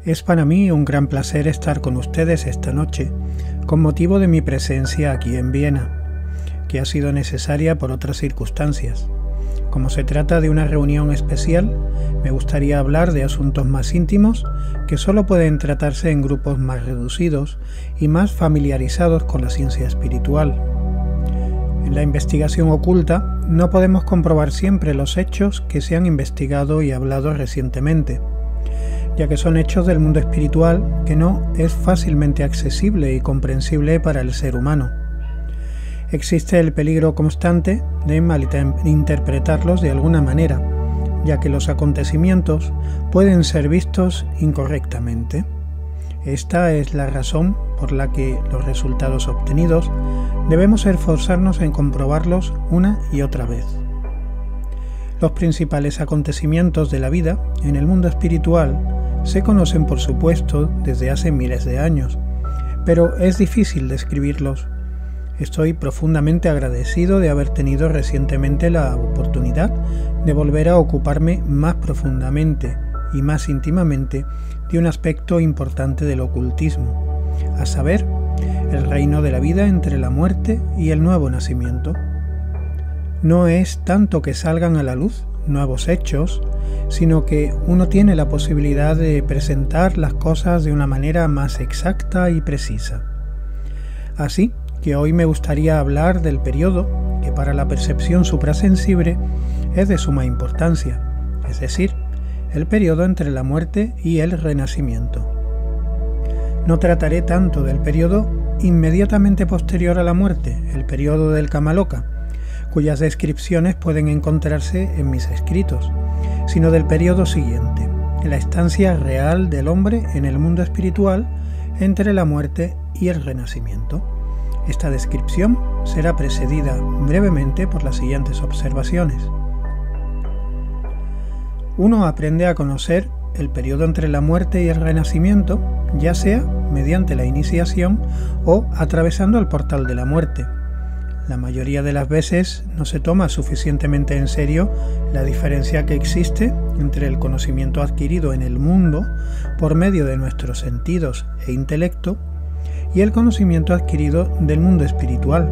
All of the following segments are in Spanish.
Es para mí un gran placer estar con ustedes esta noche, con motivo de mi presencia aquí en Viena, que ha sido necesaria por otras circunstancias. Como se trata de una reunión especial, me gustaría hablar de asuntos más íntimos que solo pueden tratarse en grupos más reducidos y más familiarizados con la ciencia espiritual. En la investigación oculta no podemos comprobar siempre los hechos que se han investigado y hablado recientemente, ya que son hechos del mundo espiritual que no es fácilmente accesible y comprensible para el ser humano. Existe el peligro constante de malinterpretarlos de alguna manera, ya que los acontecimientos pueden ser vistos incorrectamente. Esta es la razón por la que los resultados obtenidos debemos esforzarnos en comprobarlos una y otra vez. Los principales acontecimientos de la vida en el mundo espiritual se conocen, por supuesto, desde hace miles de años, pero es difícil describirlos. Estoy profundamente agradecido de haber tenido recientemente la oportunidad de volver a ocuparme más profundamente y más íntimamente de un aspecto importante del ocultismo, a saber, el reino de la vida entre la muerte y el nuevo nacimiento. No es tanto que salgan a la luz nuevos hechos, sino que uno tiene la posibilidad de presentar las cosas de una manera más exacta y precisa. Así que hoy me gustaría hablar del periodo que para la percepción suprasensible es de suma importancia, es decir, el periodo entre la muerte y el renacimiento. No trataré tanto del periodo inmediatamente posterior a la muerte, el periodo del Kamaloka, cuyas descripciones pueden encontrarse en mis escritos, sino del periodo siguiente, la estancia real del hombre en el mundo espiritual entre la muerte y el renacimiento. Esta descripción será precedida brevemente por las siguientes observaciones. Uno aprende a conocer el periodo entre la muerte y el renacimiento, ya sea mediante la iniciación o atravesando el portal de la muerte. La mayoría de las veces no se toma suficientemente en serio la diferencia que existe entre el conocimiento adquirido en el mundo por medio de nuestros sentidos e intelecto y el conocimiento adquirido del mundo espiritual,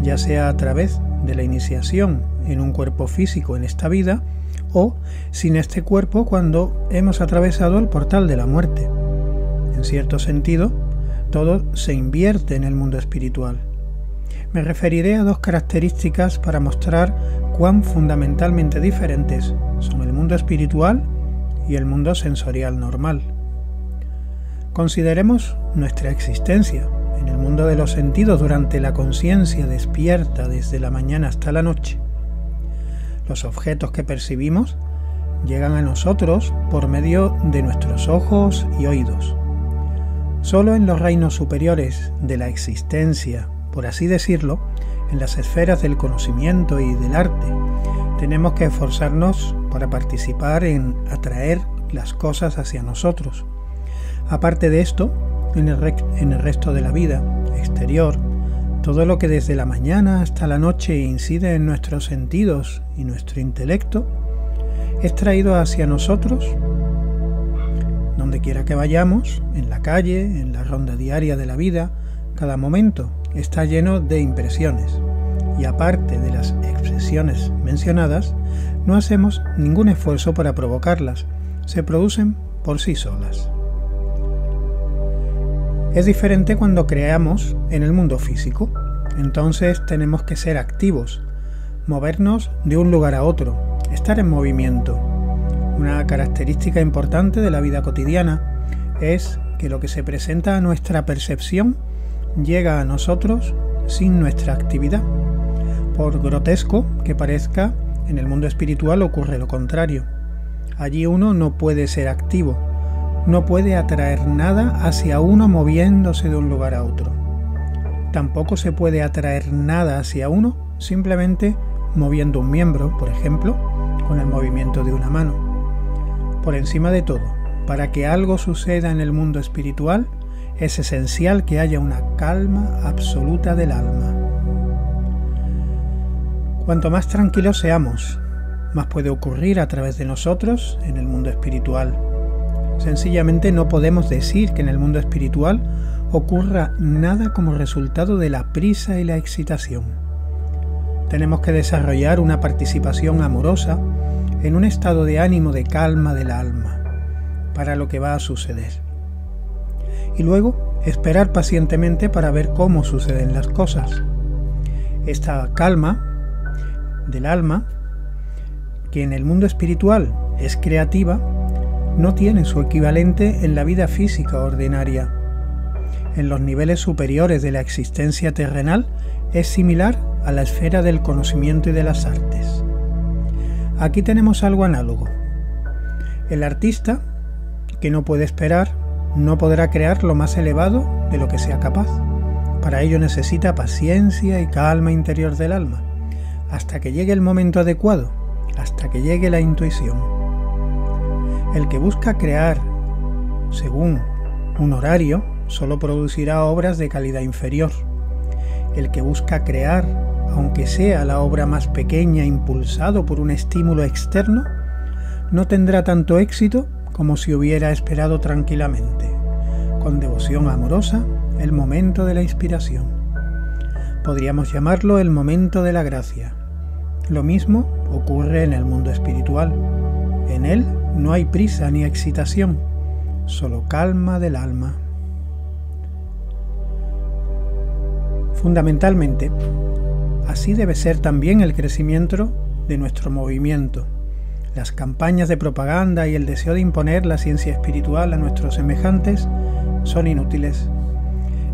ya sea a través de la iniciación en un cuerpo físico en esta vida o sin este cuerpo cuando hemos atravesado el portal de la muerte. En cierto sentido, todo se invierte en el mundo espiritual. Me referiré a dos características para mostrar cuán fundamentalmente diferentes son el mundo espiritual y el mundo sensorial normal. Consideremos nuestra existencia en el mundo de los sentidos durante la conciencia despierta desde la mañana hasta la noche. Los objetos que percibimos llegan a nosotros por medio de nuestros ojos y oídos. Solo en los reinos superiores de la existencia, por así decirlo, en las esferas del conocimiento y del arte, tenemos que esforzarnos para participar en atraer las cosas hacia nosotros. Aparte de esto, en el resto de la vida exterior, todo lo que desde la mañana hasta la noche incide en nuestros sentidos y nuestro intelecto es traído hacia nosotros donde quiera que vayamos, en la calle, en la ronda diaria de la vida. Cada momento está lleno de impresiones y aparte de las expresiones mencionadas, no hacemos ningún esfuerzo para provocarlas, se producen por sí solas. Es diferente cuando creamos en el mundo físico. Entonces tenemos que ser activos, movernos de un lugar a otro, estar en movimiento. Una característica importante de la vida cotidiana es que lo que se presenta a nuestra percepción llega a nosotros sin nuestra actividad. Por grotesco que parezca, en el mundo espiritual ocurre lo contrario. Allí uno no puede ser activo, no puede atraer nada hacia uno moviéndose de un lugar a otro. Tampoco se puede atraer nada hacia uno simplemente moviendo un miembro, por ejemplo, con el movimiento de una mano. Por encima de todo, para que algo suceda en el mundo espiritual, es esencial que haya una calma absoluta del alma. Cuanto más tranquilos seamos, más puede ocurrir a través de nosotros en el mundo espiritual. Sencillamente no podemos decir que en el mundo espiritual ocurra nada como resultado de la prisa y la excitación. Tenemos que desarrollar una participación amorosa en un estado de ánimo de calma del alma para lo que va a suceder. Y luego esperar pacientemente para ver cómo suceden las cosas. Esta calma del alma, que en el mundo espiritual es creativa, no tiene su equivalente en la vida física ordinaria. En los niveles superiores de la existencia terrenal es similar a la esfera del conocimiento y de las artes. Aquí tenemos algo análogo. El artista, que no puede esperar, no podrá crear lo más elevado de lo que sea capaz. Para ello necesita paciencia y calma interior del alma, hasta que llegue el momento adecuado, hasta que llegue la intuición. El que busca crear según un horario solo producirá obras de calidad inferior. El que busca crear, aunque sea la obra más pequeña, impulsado por un estímulo externo, no tendrá tanto éxito como si hubiera esperado tranquilamente, con devoción amorosa, el momento de la inspiración. Podríamos llamarlo el momento de la gracia. Lo mismo ocurre en el mundo espiritual. En él no hay prisa ni excitación, solo calma del alma. Fundamentalmente, así debe ser también el crecimiento de nuestro movimiento. Las campañas de propaganda y el deseo de imponer la ciencia espiritual a nuestros semejantes son inútiles.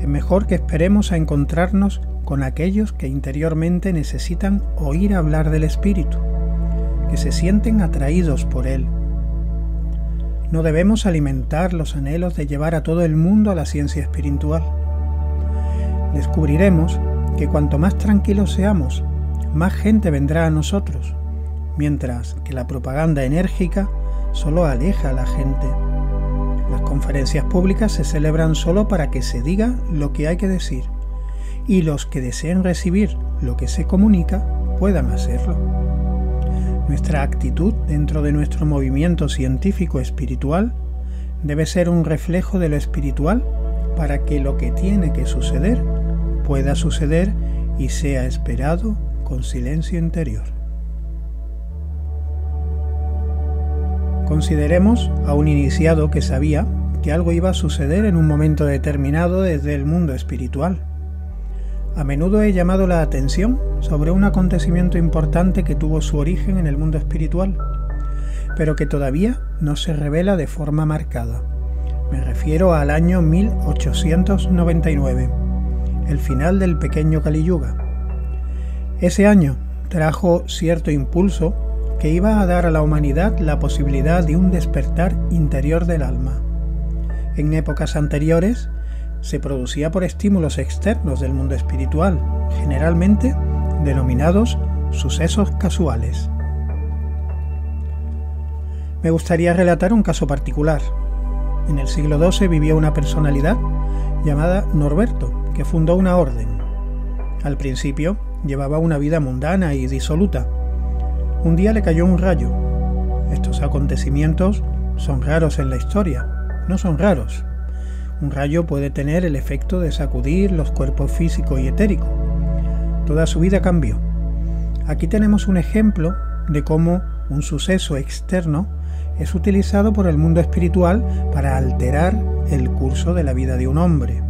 Es mejor que esperemos a encontrarnos con aquellos que interiormente necesitan oír hablar del espíritu, que se sienten atraídos por él. No debemos alimentar los anhelos de llevar a todo el mundo a la ciencia espiritual. Descubriremos que cuanto más tranquilos seamos, más gente vendrá a nosotros, mientras que la propaganda enérgica solo aleja a la gente. Las conferencias públicas se celebran solo para que se diga lo que hay que decir, y los que deseen recibir lo que se comunica puedan hacerlo. Nuestra actitud dentro de nuestro movimiento científico espiritual debe ser un reflejo de lo espiritual para que lo que tiene que suceder pueda suceder y sea esperado con silencio interior. Consideremos a un iniciado que sabía que algo iba a suceder en un momento determinado desde el mundo espiritual. A menudo he llamado la atención sobre un acontecimiento importante que tuvo su origen en el mundo espiritual, pero que todavía no se revela de forma marcada. Me refiero al año 1899, el final del pequeño Kali Yuga. Ese año trajo cierto impulso que iba a dar a la humanidad la posibilidad de un despertar interior del alma. En épocas anteriores se producía por estímulos externos del mundo espiritual, generalmente denominados sucesos casuales. Me gustaría relatar un caso particular. En el siglo XII vivía una personalidad llamada Norberto, que fundó una orden. Al principio llevaba una vida mundana y disoluta. Un día le cayó un rayo. Estos acontecimientos son raros en la historia. No son raros. Un rayo puede tener el efecto de sacudir los cuerpos físico y etérico. Toda su vida cambió. Aquí tenemos un ejemplo de cómo un suceso externo es utilizado por el mundo espiritual para alterar el curso de la vida de un hombre.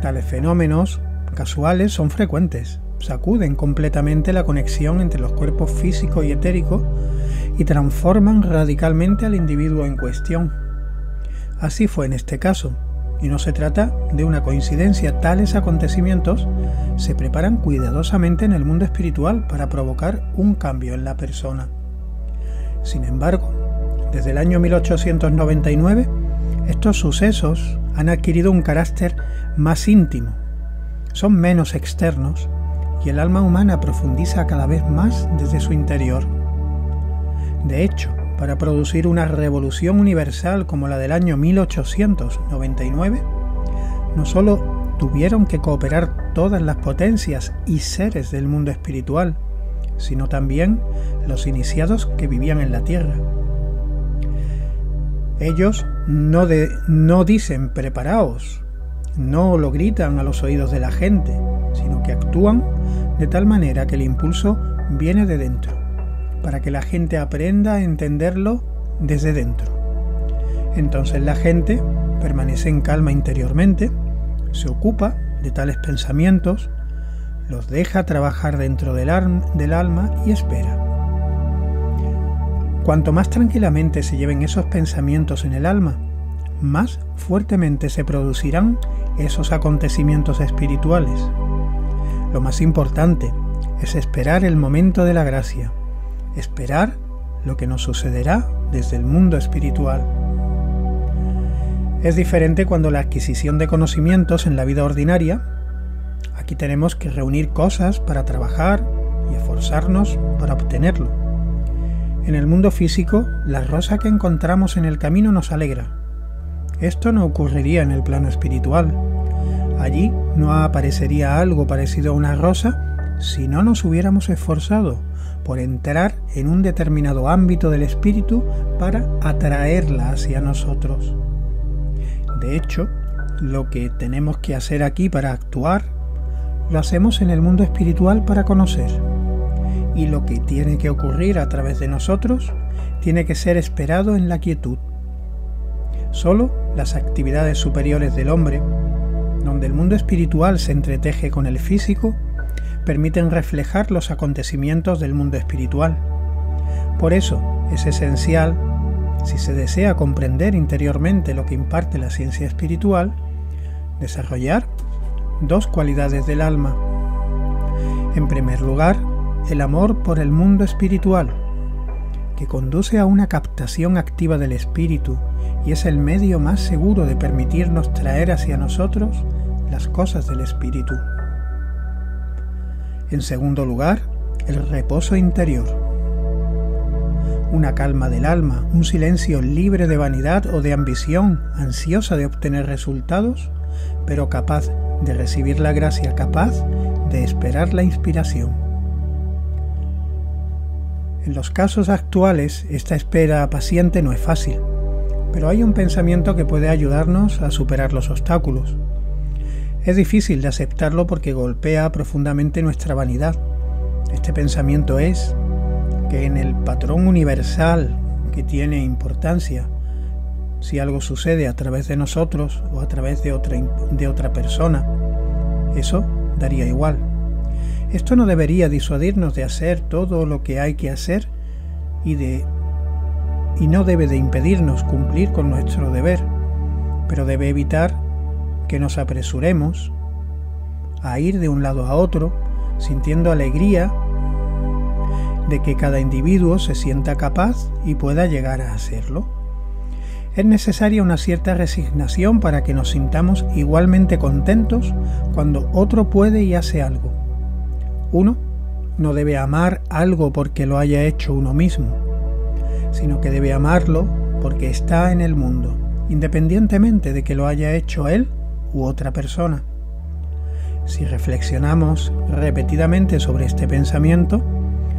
Tales fenómenos casuales son frecuentes, sacuden completamente la conexión entre los cuerpos físico y etérico y transforman radicalmente al individuo en cuestión. Así fue en este caso, y no se trata de una coincidencia. Tales acontecimientos se preparan cuidadosamente en el mundo espiritual para provocar un cambio en la persona. Sin embargo, desde el año 1899, estos sucesos han adquirido un carácter más íntimo, son menos externos, y el alma humana profundiza cada vez más desde su interior. De hecho, para producir una revolución universal como la del año 1899, no solo tuvieron que cooperar todas las potencias y seres del mundo espiritual, sino también los iniciados que vivían en la Tierra. Ellos no dicen preparaos, no lo gritan a los oídos de la gente, sino que actúan de tal manera que el impulso viene de dentro, para que la gente aprenda a entenderlo desde dentro. Entonces la gente permanece en calma interiormente, se ocupa de tales pensamientos, los deja trabajar dentro del alma y espera. Cuanto más tranquilamente se lleven esos pensamientos en el alma, más fuertemente se producirán esos acontecimientos espirituales. Lo más importante es esperar el momento de la gracia, esperar lo que nos sucederá desde el mundo espiritual. Es diferente cuando la adquisición de conocimientos en la vida ordinaria, aquí tenemos que reunir cosas para trabajar y esforzarnos para obtenerlo. En el mundo físico, la rosa que encontramos en el camino nos alegra. Esto no ocurriría en el plano espiritual. Allí no aparecería algo parecido a una rosa si no nos hubiéramos esforzado por entrar en un determinado ámbito del espíritu para atraerla hacia nosotros. De hecho, lo que tenemos que hacer aquí para actuar, lo hacemos en el mundo espiritual para conocer. Y lo que tiene que ocurrir a través de nosotros, tiene que ser esperado en la quietud. Solo las actividades superiores del hombre, donde el mundo espiritual se entreteje con el físico, permiten reflejar los acontecimientos del mundo espiritual. Por eso es esencial, si se desea comprender interiormente lo que imparte la ciencia espiritual, desarrollar dos cualidades del alma. En primer lugar, el amor por el mundo espiritual, que conduce a una captación activa del espíritu y es el medio más seguro de permitirnos traer hacia nosotros las cosas del espíritu. En segundo lugar, el reposo interior, una calma del alma, un silencio libre de vanidad o de ambición, ansiosa de obtener resultados, pero capaz de recibir la gracia, capaz de esperar la inspiración. En los casos actuales, esta espera paciente no es fácil, pero hay un pensamiento que puede ayudarnos a superar los obstáculos. Es difícil de aceptarlo porque golpea profundamente nuestra vanidad. Este pensamiento es que en el patrón universal que tiene importancia, si algo sucede a través de nosotros o a través de otra persona, eso daría igual. Esto no debería disuadirnos de hacer todo lo que hay que hacer y no debe de impedirnos cumplir con nuestro deber, pero debe evitar que nos apresuremos a ir de un lado a otro, sintiendo alegría de que cada individuo se sienta capaz y pueda llegar a hacerlo. Es necesaria una cierta resignación para que nos sintamos igualmente contentos cuando otro puede y hace algo. Uno no debe amar algo porque lo haya hecho uno mismo, sino que debe amarlo porque está en el mundo, independientemente de que lo haya hecho él u otra persona. Si reflexionamos repetidamente sobre este pensamiento,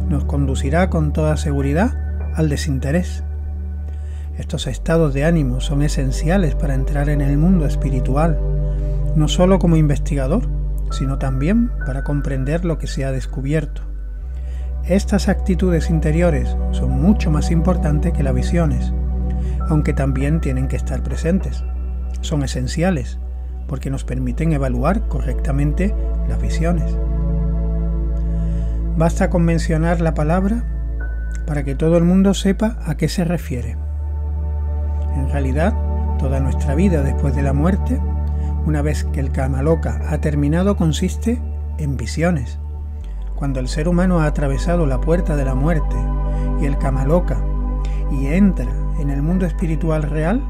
nos conducirá con toda seguridad al desinterés. Estos estados de ánimo son esenciales para entrar en el mundo espiritual, no solo como investigador, sino también para comprender lo que se ha descubierto. Estas actitudes interiores son mucho más importantes que las visiones, aunque también tienen que estar presentes. Son esenciales, porque nos permiten evaluar correctamente las visiones. Basta con mencionar la palabra para que todo el mundo sepa a qué se refiere. En realidad, toda nuestra vida después de la muerte, una vez que el Kamaloka ha terminado, consiste en visiones. Cuando el ser humano ha atravesado la puerta de la muerte y el Kamaloka y entra en el mundo espiritual real,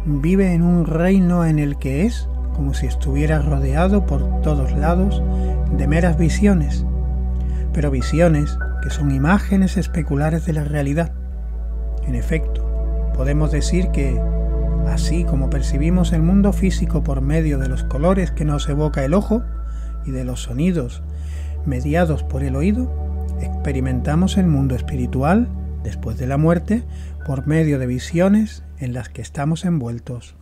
vive en un reino en el que es como si estuviera rodeado por todos lados de meras visiones, pero visiones que son imágenes especulares de la realidad. En efecto, podemos decir que, así como percibimos el mundo físico por medio de los colores que nos evoca el ojo y de los sonidos mediados por el oído, experimentamos el mundo espiritual después de la muerte por medio de visiones en las que estamos envueltos.